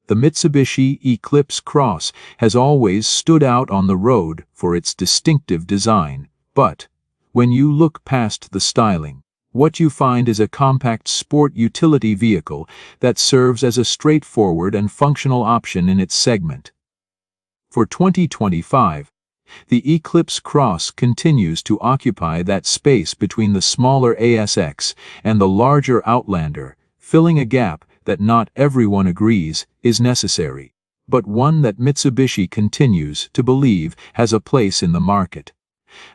The Mitsubishi Eclipse Cross has always stood out on the road for its distinctive design, but when you look past the styling, what you find is a compact sport utility vehicle that serves as a straightforward and functional option in its segment. For 2025, the Eclipse Cross continues to occupy that space between the smaller ASX and the larger Outlander, filling a gap that not everyone agrees is necessary, but one that Mitsubishi continues to believe has a place in the market.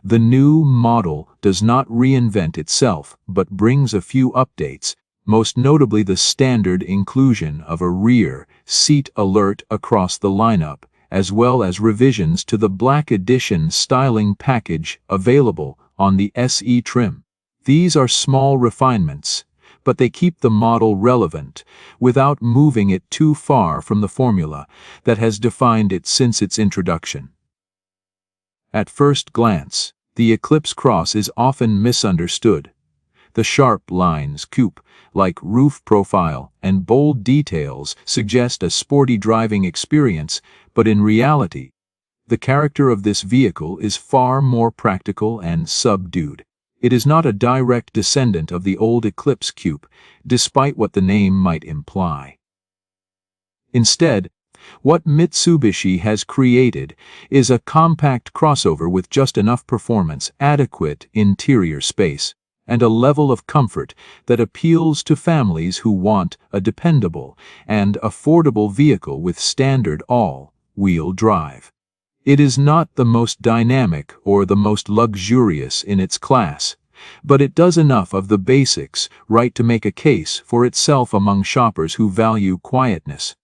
The new model does not reinvent itself, but brings a few updates, most notably the standard inclusion of a rear seat alert across the lineup, as well as revisions to the Black Edition styling package available on the SE trim. These are small refinements, but they keep the model relevant without moving it too far from the formula that has defined it since its introduction. At first glance, the Eclipse Cross is often misunderstood. The sharp lines, coupe-like roof profile, and bold details suggest a sporty driving experience, but in reality, the character of this vehicle is far more practical and subdued. It is not a direct descendant of the old Eclipse Coupe, despite what the name might imply. Instead, what Mitsubishi has created is a compact crossover with just enough performance, adequate interior space, and a level of comfort that appeals to families who want a dependable and affordable vehicle with standard all-wheel drive. It is not the most dynamic or the most luxurious in its class, but it does enough of the basics right to make a case for itself among shoppers who value quietness,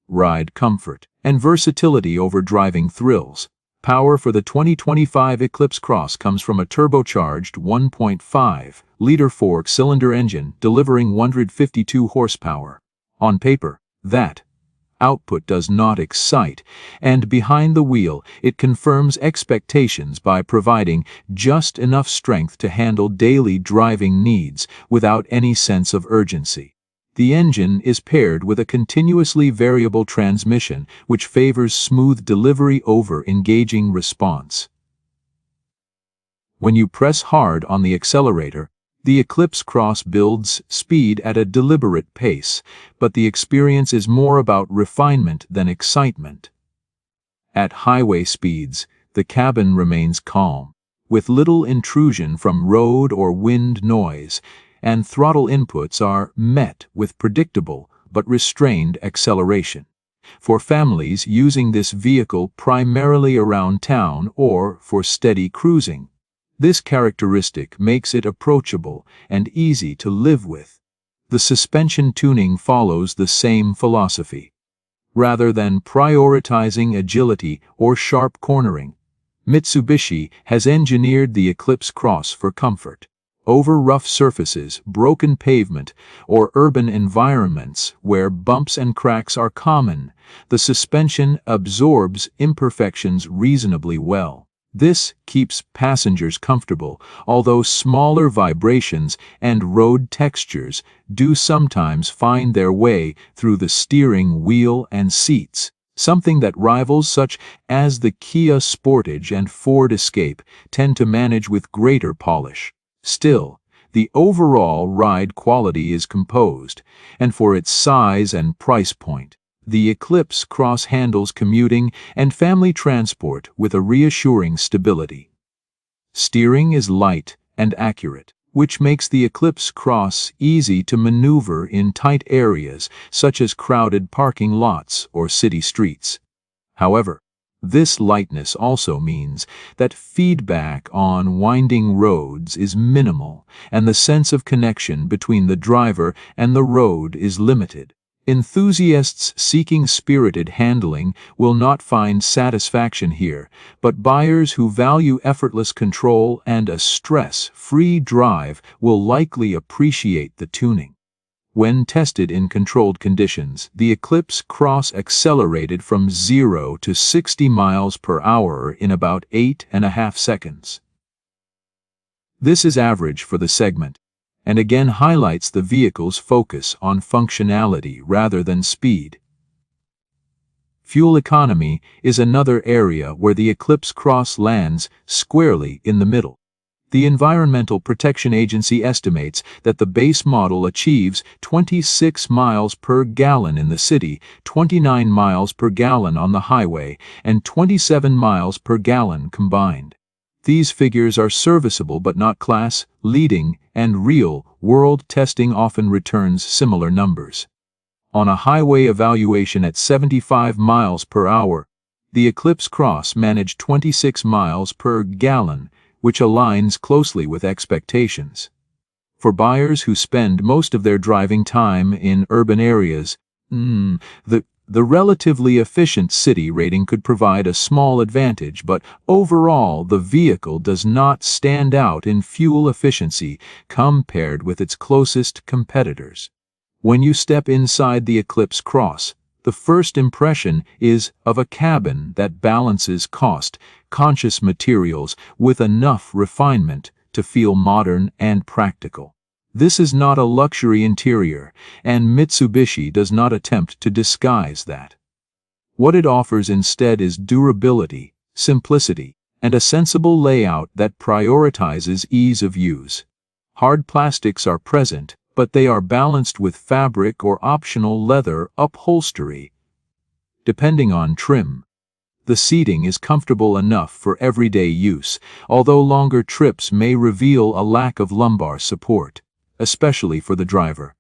ride comfort, and versatility over driving thrills. Power for the 2025 Eclipse Cross comes from a turbocharged 1.5-liter four-cylinder engine delivering 152 horsepower. On paper, that output does not excite, and behind the wheel it confirms expectations by providing just enough strength to handle daily driving needs without any sense of urgency. The engine is paired with a continuously variable transmission which favors smooth delivery over engaging response. When you press hard on the accelerator, the Eclipse Cross builds speed at a deliberate pace, but the experience is more about refinement than excitement. At highway speeds, the cabin remains calm, with little intrusion from road or wind noise, and throttle inputs are met with predictable but restrained acceleration. For families using this vehicle primarily around town or for steady cruising, this characteristic makes it approachable and easy to live with. The suspension tuning follows the same philosophy. Rather than prioritizing agility or sharp cornering, Mitsubishi has engineered the Eclipse Cross for comfort. Over rough surfaces, broken pavement, or urban environments where bumps and cracks are common, the suspension absorbs imperfections reasonably well. This keeps passengers comfortable, although smaller vibrations and road textures do sometimes find their way through the steering wheel and seats, something that rivals such as the Kia Sportage and Ford Escape tend to manage with greater polish. Still, the overall ride quality is composed, and for its size and price point, the Eclipse Cross handles commuting and family transport with a reassuring stability. Steering is light and accurate, which makes the Eclipse Cross easy to maneuver in tight areas such as crowded parking lots or city streets. However, this lightness also means that feedback on winding roads is minimal, and the sense of connection between the driver and the road is limited. Enthusiasts seeking spirited handling will not find satisfaction here, but buyers who value effortless control and a stress-free drive will likely appreciate the tuning. When tested in controlled conditions, the Eclipse Cross accelerated from 0 to 60 miles per hour in about 8.5 seconds. This is average for the segment, and again highlights the vehicle's focus on functionality rather than speed. Fuel economy is another area where the Eclipse Cross lands squarely in the middle. The Environmental Protection Agency estimates that the base model achieves 26 miles per gallon in the city, 29 miles per gallon on the highway, and 27 miles per gallon combined. These figures are serviceable but not class-leading, and real-world testing often returns similar numbers. On a highway evaluation at 75 miles per hour, the Eclipse Cross managed 26 miles per gallon, which aligns closely with expectations. For buyers who spend most of their driving time in urban areas, the relatively efficient city rating could provide a small advantage, but overall the vehicle does not stand out in fuel efficiency compared with its closest competitors. When you step inside the Eclipse Cross, the first impression is of a cabin that balances cost-conscious materials with enough refinement to feel modern and practical. This is not a luxury interior, and Mitsubishi does not attempt to disguise that. What it offers instead is durability, simplicity, and a sensible layout that prioritizes ease of use. Hard plastics are present, but they are balanced with fabric or optional leather upholstery. Depending on trim, the seating is comfortable enough for everyday use, although longer trips may reveal a lack of lumbar support, especially for the driver.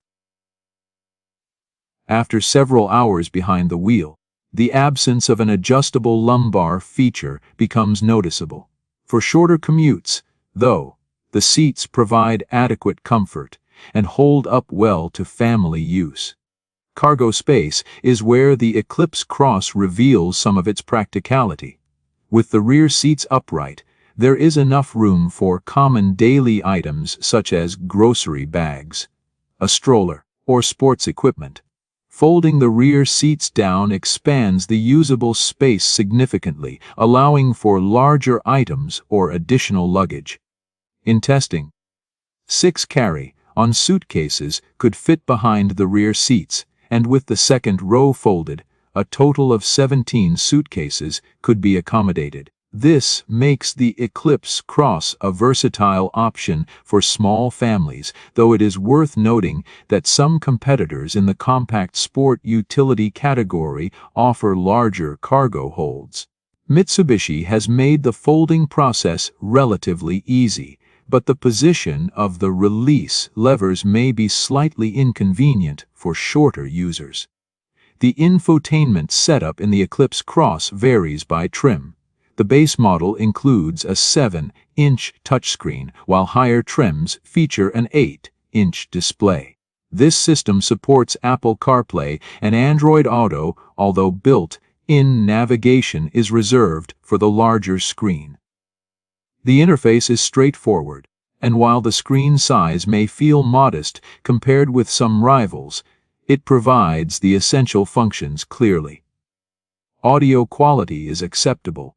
After several hours behind the wheel, the absence of an adjustable lumbar feature becomes noticeable. For shorter commutes, though, the seats provide adequate comfort and hold up well to family use. Cargo space is where the Eclipse Cross reveals some of its practicality. With the rear seats upright, there is enough room for common daily items such as grocery bags, a stroller, or sports equipment. Folding the rear seats down expands the usable space significantly, allowing for larger items or additional luggage. In testing, 6 carry-on suitcases could fit behind the rear seats, and with the second row folded, a total of 17 suitcases could be accommodated. This makes the Eclipse Cross a versatile option for small families, though it is worth noting that some competitors in the compact sport utility category offer larger cargo holds. Mitsubishi has made the folding process relatively easy, but the position of the release levers may be slightly inconvenient for shorter users. The infotainment setup in the Eclipse Cross varies by trim. The base model includes a 7-inch touchscreen, while higher trims feature an 8-inch display. This system supports Apple CarPlay and Android Auto, although built-in navigation is reserved for the larger screen. The interface is straightforward, and while the screen size may feel modest compared with some rivals, it provides the essential functions clearly. Audio quality is acceptable,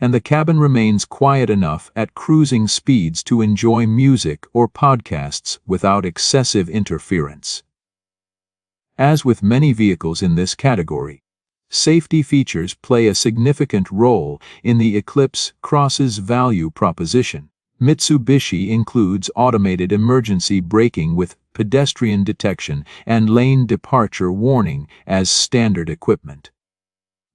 and the cabin remains quiet enough at cruising speeds to enjoy music or podcasts without excessive interference. As with many vehicles in this category, safety features play a significant role in the Eclipse Cross's value proposition. Mitsubishi includes automated emergency braking with pedestrian detection and lane departure warning as standard equipment.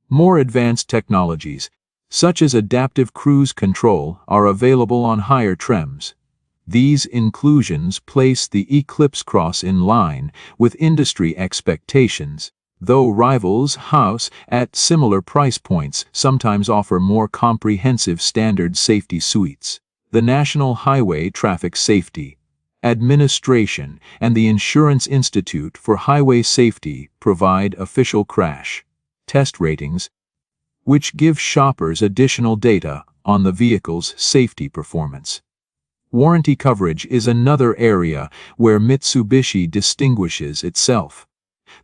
More advanced technologies, such as adaptive cruise control, are available on higher trims. These inclusions place the Eclipse Cross in line with industry expectations, though rivals house at similar price points sometimes offer more comprehensive standard safety suites. The National Highway Traffic Safety Administration and the Insurance Institute for Highway Safety provide official crash test ratings, which give shoppers additional data on the vehicle's safety performance. Warranty coverage is another area where Mitsubishi distinguishes itself.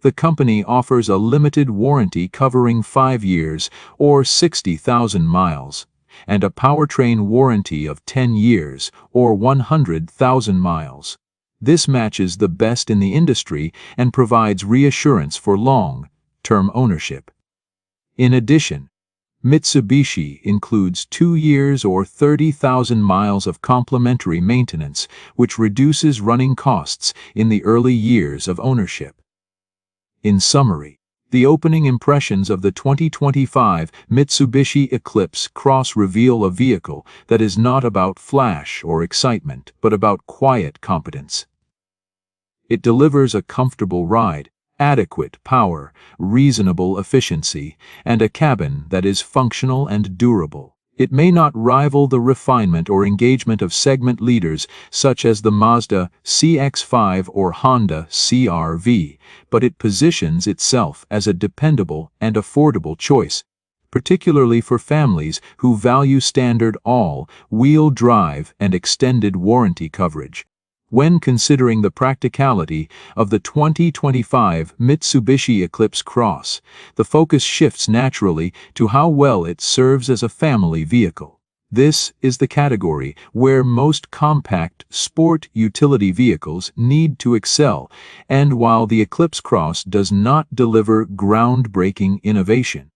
The company offers a limited warranty covering 5 years or 60,000 miles, and a powertrain warranty of 10 years or 100,000 miles. This matches the best in the industry and provides reassurance for long-term ownership. In addition, Mitsubishi includes 2 years or 30,000 miles of complimentary maintenance, which reduces running costs in the early years of ownership. In summary, the opening impressions of the 2025 Mitsubishi Eclipse Cross reveal a vehicle that is not about flash or excitement, but about quiet competence. It delivers a comfortable ride, adequate power, reasonable efficiency, and a cabin that is functional and durable. It may not rival the refinement or engagement of segment leaders such as the Mazda CX-5 or Honda CR-V, but it positions itself as a dependable and affordable choice, particularly for families who value standard all-wheel drive and extended warranty coverage. When considering the practicality of the 2025 Mitsubishi Eclipse Cross, the focus shifts naturally to how well it serves as a family vehicle. This is the category where most compact sport utility vehicles need to excel, and while the Eclipse Cross does not deliver groundbreaking innovation,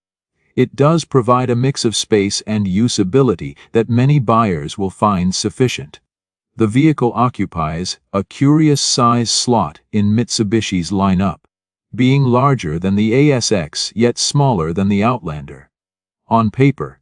it does provide a mix of space and usability that many buyers will find sufficient. The vehicle occupies a curious size slot in Mitsubishi's lineup, being larger than the ASX yet smaller than the Outlander. On paper,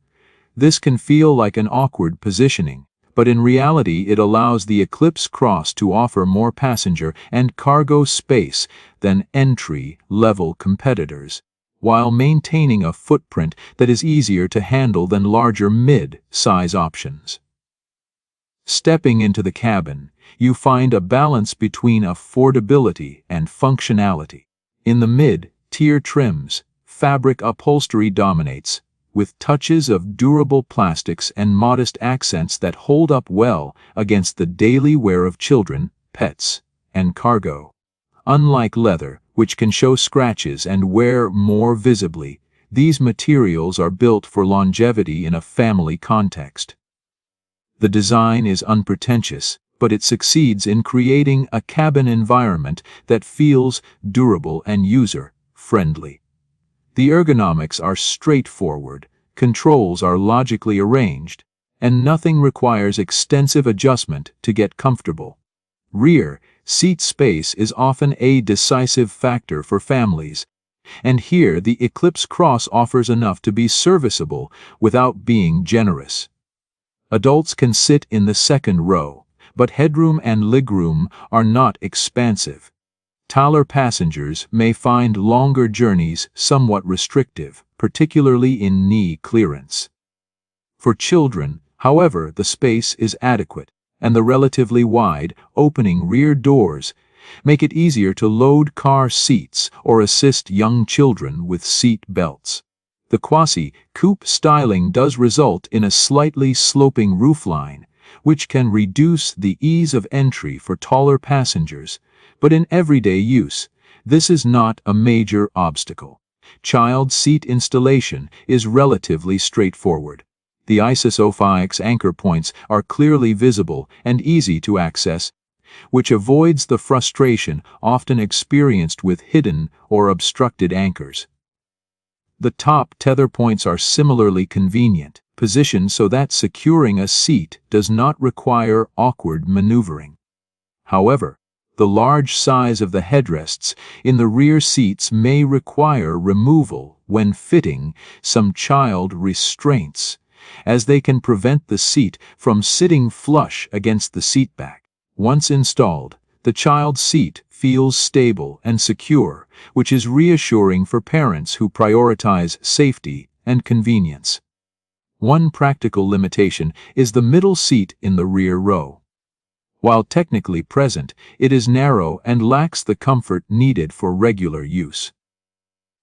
this can feel like an awkward positioning, but in reality it allows the Eclipse Cross to offer more passenger and cargo space than entry-level competitors, while maintaining a footprint that is easier to handle than larger mid-size options. Stepping into the cabin, you find a balance between affordability and functionality. In the mid-tier trims, fabric upholstery dominates, with touches of durable plastics and modest accents that hold up well against the daily wear of children, pets, and cargo. Unlike leather, which can show scratches and wear more visibly, these materials are built for longevity in a family context. The design is unpretentious, but it succeeds in creating a cabin environment that feels durable and user-friendly. The ergonomics are straightforward, controls are logically arranged, and nothing requires extensive adjustment to get comfortable. Rear seat space is often a decisive factor for families, and here the Eclipse Cross offers enough to be serviceable without being generous. Adults can sit in the second row, but headroom and legroom are not expansive. Taller passengers may find longer journeys somewhat restrictive, particularly in knee clearance. For children, however, the space is adequate, and the relatively wide, opening rear doors make it easier to load car seats or assist young children with seat belts. The quasi-coupe styling does result in a slightly sloping roofline, which can reduce the ease of entry for taller passengers, but in everyday use, this is not a major obstacle. Child seat installation is relatively straightforward. The ISOFIX anchor points are clearly visible and easy to access, which avoids the frustration often experienced with hidden or obstructed anchors. The top tether points are similarly convenient, positioned so that securing a seat does not require awkward maneuvering. However, the large size of the headrests in the rear seats may require removal when fitting some child restraints, as they can prevent the seat from sitting flush against the seatback. Once installed, the child seat feels stable and secure, which is reassuring for parents who prioritize safety and convenience. One practical limitation is the middle seat in the rear row. While technically present, it is narrow and lacks the comfort needed for regular use.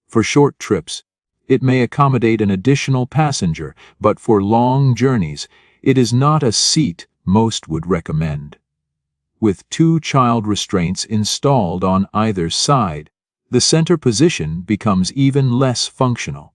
For short trips, it may accommodate an additional passenger, but for long journeys, it is not a seat most would recommend. With 2 child restraints installed on either side, the center position becomes even less functional.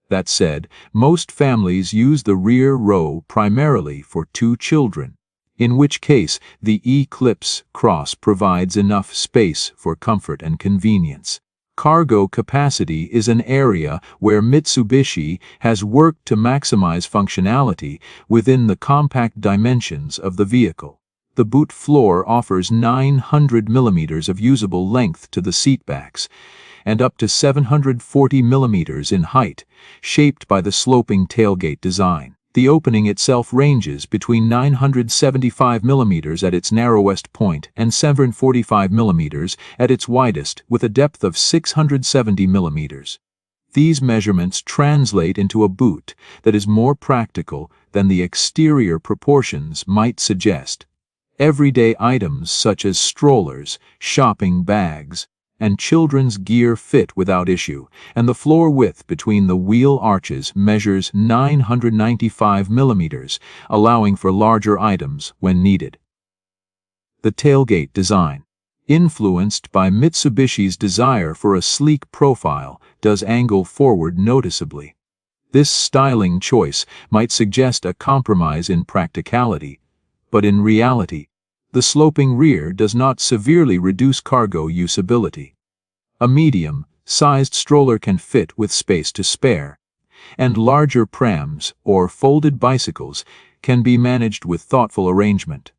That said, most families use the rear row primarily for 2 children, in which case the Eclipse Cross provides enough space for comfort and convenience. Cargo capacity is an area where Mitsubishi has worked to maximize functionality within the compact dimensions of the vehicle. The boot floor offers 900 millimeters of usable length to the seatbacks, and up to 740 millimeters in height, shaped by the sloping tailgate design. The opening itself ranges between 975 millimeters at its narrowest point and 745 millimeters at its widest, with a depth of 670 millimeters. These measurements translate into a boot that is more practical than the exterior proportions might suggest. Everyday items such as strollers, shopping bags, and children's gear fit without issue, and the floor width between the wheel arches measures 995 millimeters, allowing for larger items when needed. The tailgate design, influenced by Mitsubishi's desire for a sleek profile, does angle forward noticeably. This styling choice might suggest a compromise in practicality, but in reality, the sloping rear does not severely reduce cargo usability. A medium-sized stroller can fit with space to spare, and larger prams or folded bicycles can be managed with thoughtful arrangement.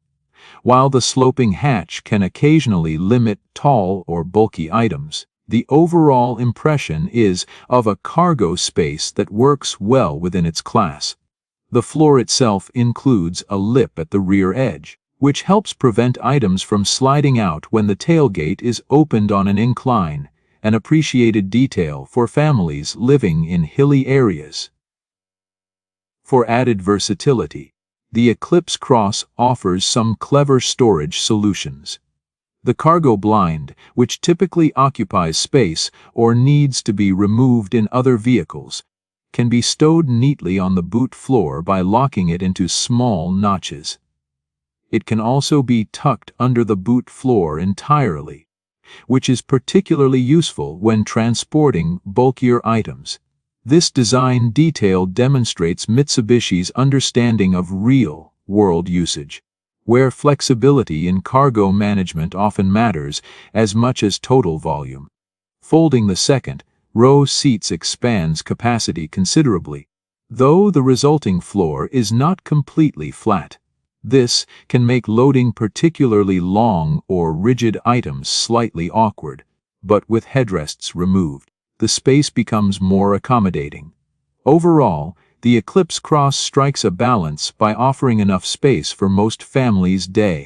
While the sloping hatch can occasionally limit tall or bulky items, the overall impression is of a cargo space that works well within its class. The floor itself includes a lip at the rear edge, which helps prevent items from sliding out when the tailgate is opened on an incline, an appreciated detail for families living in hilly areas. For added versatility, the Eclipse Cross offers some clever storage solutions. The cargo blind, which typically occupies space or needs to be removed in other vehicles, can be stowed neatly on the boot floor by locking it into small notches. It can also be tucked under the boot floor entirely, which is particularly useful when transporting bulkier items. This design detail demonstrates Mitsubishi's understanding of real-world usage, where flexibility in cargo management often matters as much as total volume. Folding the second row seats expands capacity considerably, though the resulting floor is not completely flat. This can make loading particularly long or rigid items slightly awkward, but with headrests removed, the space becomes more accommodating. Overall, the Eclipse Cross strikes a balance by offering enough space for most families' day-to-day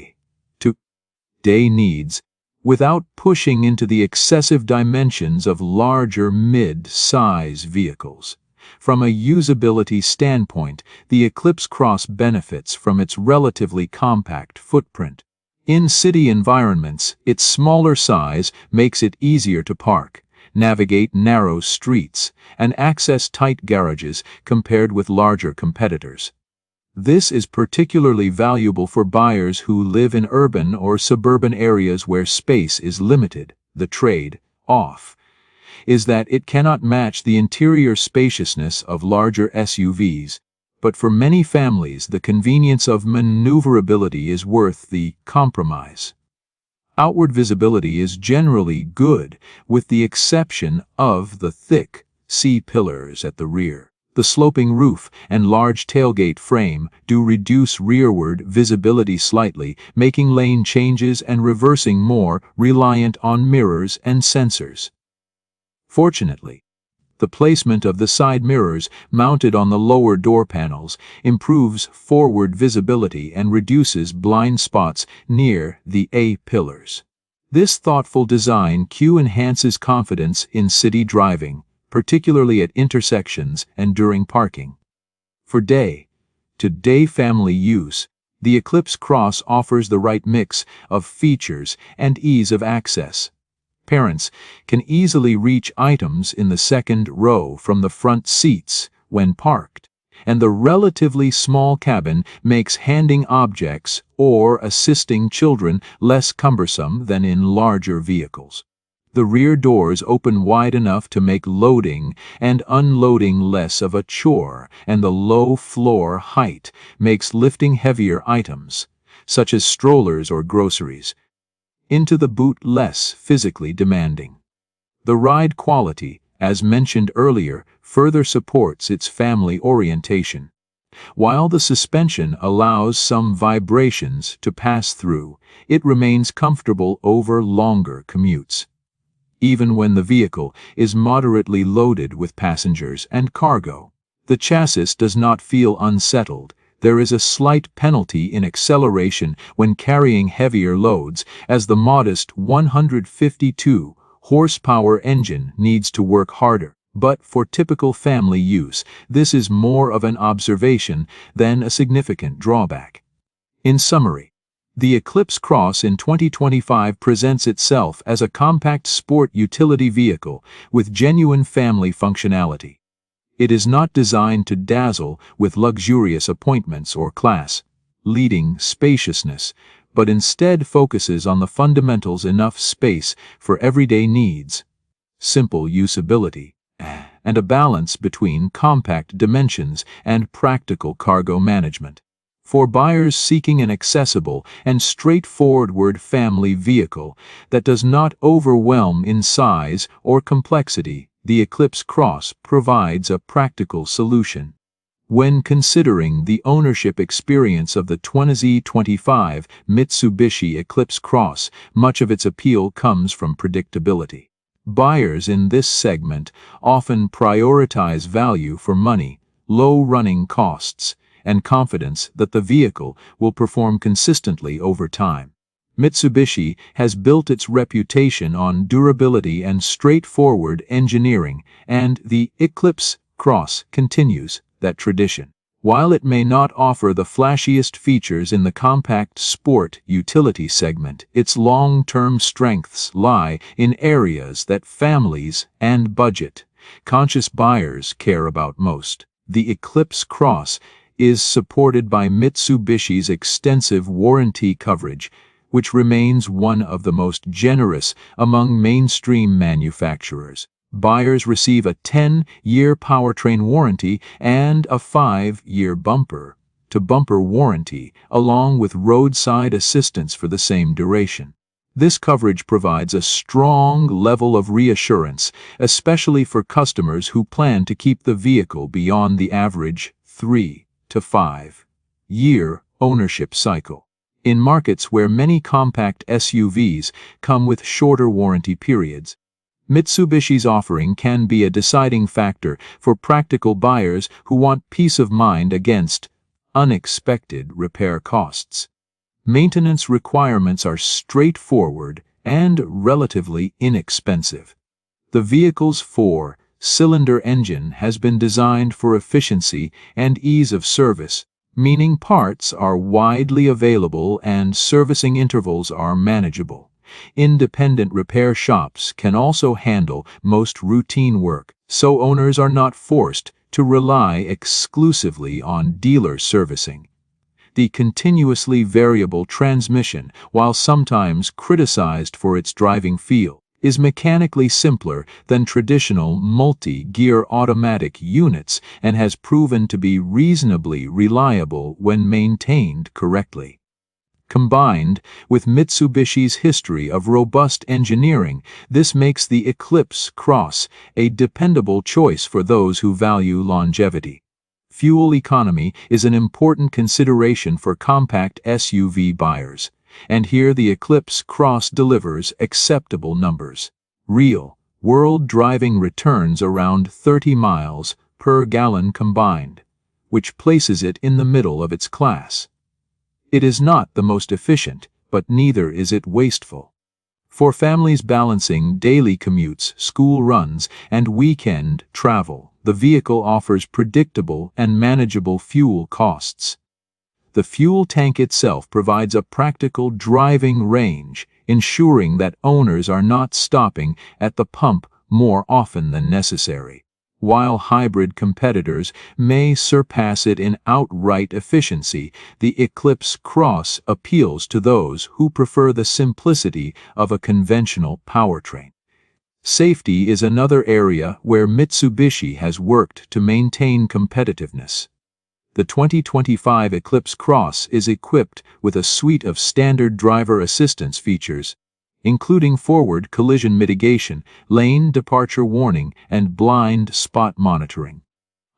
needs, without pushing into the excessive dimensions of larger mid-size vehicles. From a usability standpoint, the Eclipse Cross benefits from its relatively compact footprint. In city environments, its smaller size makes it easier to park, navigate narrow streets, and access tight garages compared with larger competitors. This is particularly valuable for buyers who live in urban or suburban areas where space is limited. The trade-off is that it cannot match the interior spaciousness of larger SUVs, but for many families the convenience of maneuverability is worth the compromise. Outward visibility is generally good, with the exception of the thick C-pillars at the rear. The sloping roof and large tailgate frame do reduce rearward visibility slightly, making lane changes and reversing more reliant on mirrors and sensors. Fortunately, the placement of the side mirrors mounted on the lower door panels improves forward visibility and reduces blind spots near the A-pillars. This thoughtful design enhances confidence in city driving, particularly at intersections and during parking. For day-to-day family use, the Eclipse Cross offers the right mix of features and ease of access. Parents can easily reach items in the second row from the front seats when parked, and the relatively small cabin makes handing objects or assisting children less cumbersome than in larger vehicles. The rear doors open wide enough to make loading and unloading less of a chore, and the low floor height makes lifting heavier items, such as strollers or groceries, into the boot less physically demanding. The ride quality, as mentioned earlier, further supports its family orientation. While the suspension allows some vibrations to pass through, it remains comfortable over longer commutes. Even when the vehicle is moderately loaded with passengers and cargo, the chassis does not feel unsettled. There is a slight penalty in acceleration when carrying heavier loads, as the modest 152 horsepower engine needs to work harder. But for typical family use, this is more of an observation than a significant drawback. In summary, the Eclipse Cross in 2025 presents itself as a compact sport utility vehicle with genuine family functionality. It is not designed to dazzle with luxurious appointments or class-leading spaciousness, but instead focuses on the fundamentals: enough space for everyday needs, simple usability, and a balance between compact dimensions and practical cargo management. For buyers seeking an accessible and straightforward family vehicle that does not overwhelm in size or complexity, the Eclipse Cross provides a practical solution. When considering the ownership experience of the 2025 Mitsubishi Eclipse Cross, much of its appeal comes from predictability. Buyers in this segment often prioritize value for money, low running costs, and confidence that the vehicle will perform consistently over time. Mitsubishi has built its reputation on durability and straightforward engineering, and the Eclipse Cross continues that tradition. While it may not offer the flashiest features in the compact sport utility segment, its long-term strengths lie in areas that families and budget-conscious buyers care about most. The Eclipse Cross is supported by Mitsubishi's extensive warranty coverage, which remains one of the most generous among mainstream manufacturers. Buyers receive a 10-year powertrain warranty and a 5-year bumper-to-bumper warranty, along with roadside assistance for the same duration. This coverage provides a strong level of reassurance, especially for customers who plan to keep the vehicle beyond the average 3 to 5-year ownership cycle. In markets where many compact SUVs come with shorter warranty periods, Mitsubishi's offering can be a deciding factor for practical buyers who want peace of mind against unexpected repair costs. Maintenance requirements are straightforward and relatively inexpensive. The vehicle's 4-cylinder engine has been designed for efficiency and ease of service, meaning parts are widely available and servicing intervals are manageable. Independent repair shops can also handle most routine work, so owners are not forced to rely exclusively on dealer servicing. The continuously variable transmission, while sometimes criticized for its driving feel, is mechanically simpler than traditional multi-gear automatic units and has proven to be reasonably reliable when maintained correctly. Combined with Mitsubishi's history of robust engineering, this makes the Eclipse Cross a dependable choice for those who value longevity. Fuel economy is an important consideration for compact SUV buyers, and here the Eclipse Cross delivers acceptable numbers. Real-world driving returns around 30 miles per gallon combined, which places it in the middle of its class. It is not the most efficient, but neither is it wasteful. For families balancing daily commutes, school runs, and weekend travel, the vehicle offers predictable and manageable fuel costs. The fuel tank itself provides a practical driving range, ensuring that owners are not stopping at the pump more often than necessary. While hybrid competitors may surpass it in outright efficiency, the Eclipse Cross appeals to those who prefer the simplicity of a conventional powertrain. Safety is another area where Mitsubishi has worked to maintain competitiveness. The 2025 Eclipse Cross is equipped with a suite of standard driver assistance features, including forward collision mitigation, lane departure warning, and blind spot monitoring.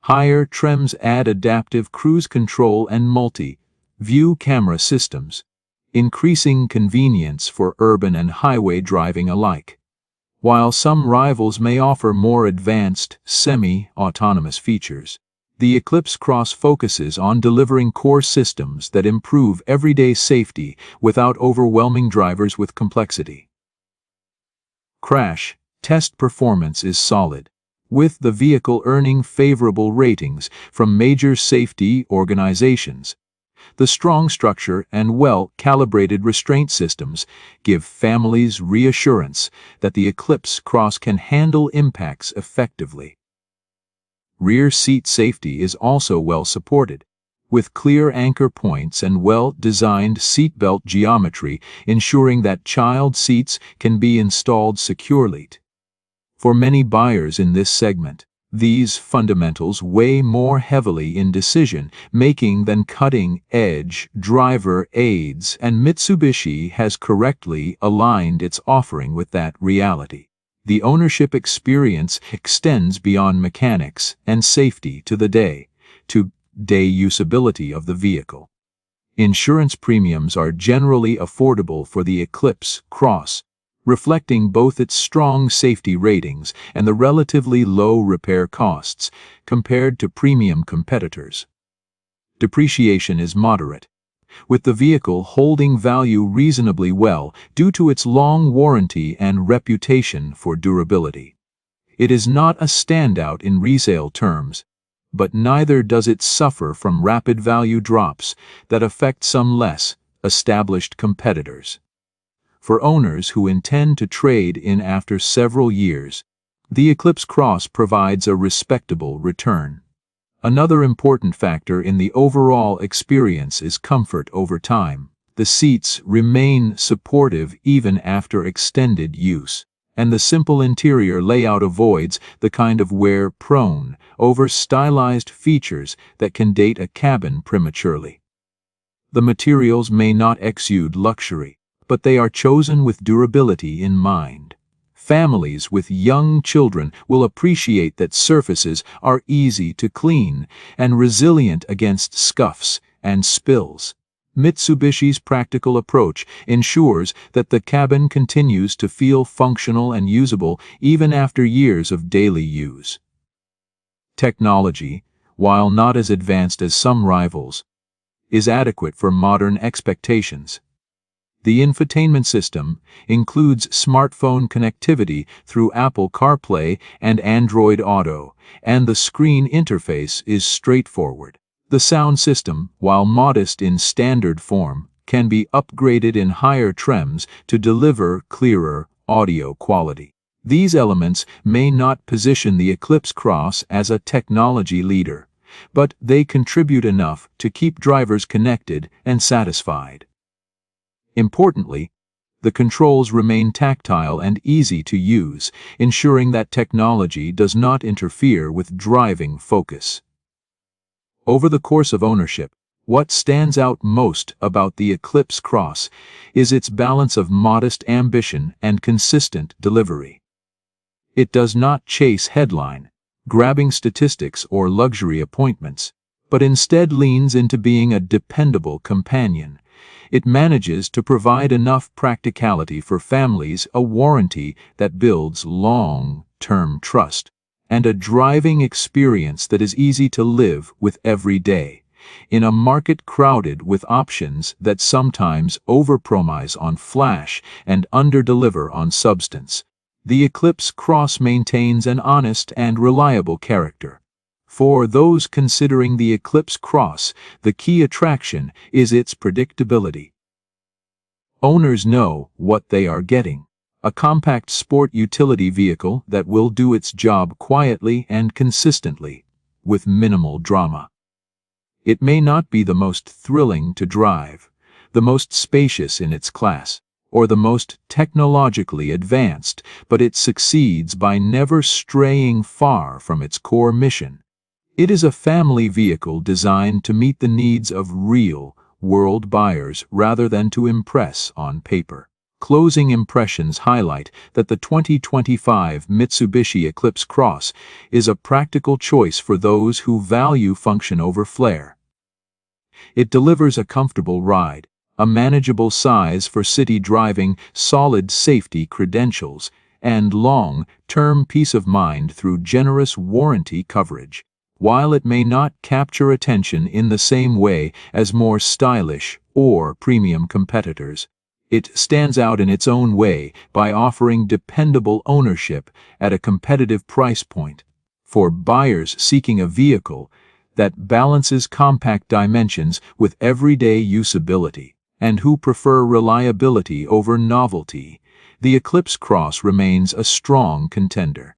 Higher trims add adaptive cruise control and multi-view camera systems, increasing convenience for urban and highway driving alike. While some rivals may offer more advanced, semi-autonomous features, the Eclipse Cross focuses on delivering core systems that improve everyday safety without overwhelming drivers with complexity. Crash test performance is solid, with the vehicle earning favorable ratings from major safety organizations. The strong structure and well-calibrated restraint systems give families reassurance that the Eclipse Cross can handle impacts effectively. Rear seat safety is also well supported, with clear anchor points and well-designed seatbelt geometry ensuring that child seats can be installed securely. For many buyers in this segment, these fundamentals weigh more heavily in decision-making than cutting-edge driver aids, and Mitsubishi has correctly aligned its offering with that reality. The ownership experience extends beyond mechanics and safety to the day-to-day usability of the vehicle. Insurance premiums are generally affordable for the Eclipse Cross, reflecting both its strong safety ratings and the relatively low repair costs compared to premium competitors. Depreciation is moderate, with the vehicle holding value reasonably well due to its long warranty and reputation for durability. It is not a standout in resale terms, but neither does it suffer from rapid value drops that affect some less established competitors. For owners who intend to trade in after several years, the Eclipse Cross provides a respectable return. Another important factor in the overall experience is comfort over time. The seats remain supportive even after extended use, and the simple interior layout avoids the kind of wear-prone, over-stylized features that can date a cabin prematurely. The materials may not exude luxury, but they are chosen with durability in mind. Families with young children will appreciate that surfaces are easy to clean and resilient against scuffs and spills. Mitsubishi's practical approach ensures that the cabin continues to feel functional and usable even after years of daily use. Technology, while not as advanced as some rivals, is adequate for modern expectations. The infotainment system includes smartphone connectivity through Apple CarPlay and Android Auto, and the screen interface is straightforward. The sound system, while modest in standard form, can be upgraded in higher trims to deliver clearer audio quality. These elements may not position the Eclipse Cross as a technology leader, but they contribute enough to keep drivers connected and satisfied. Importantly, the controls remain tactile and easy to use, ensuring that technology does not interfere with driving focus. Over the course of ownership, what stands out most about the Eclipse Cross is its balance of modest ambition and consistent delivery. It does not chase headline-grabbing statistics or luxury appointments, but instead leans into being a dependable companion. It manages to provide enough practicality for families, a warranty that builds long-term trust, and a driving experience that is easy to live with every day. In a market crowded with options that sometimes overpromise on flash and underdeliver on substance, the Eclipse Cross maintains an honest and reliable character. For those considering the Eclipse Cross, the key attraction is its predictability. Owners know what they are getting: a compact sport utility vehicle that will do its job quietly and consistently, with minimal drama. It may not be the most thrilling to drive, the most spacious in its class, or the most technologically advanced, but it succeeds by never straying far from its core mission. It is a family vehicle designed to meet the needs of real-world buyers rather than to impress on paper. Closing impressions highlight that the 2025 Mitsubishi Eclipse Cross is a practical choice for those who value function over flair. It delivers a comfortable ride, a manageable size for city driving, solid safety credentials, and long-term peace of mind through generous warranty coverage. While it may not capture attention in the same way as more stylish or premium competitors, it stands out in its own way by offering dependable ownership at a competitive price point. For buyers seeking a vehicle that balances compact dimensions with everyday usability, and who prefer reliability over novelty, the Eclipse Cross remains a strong contender.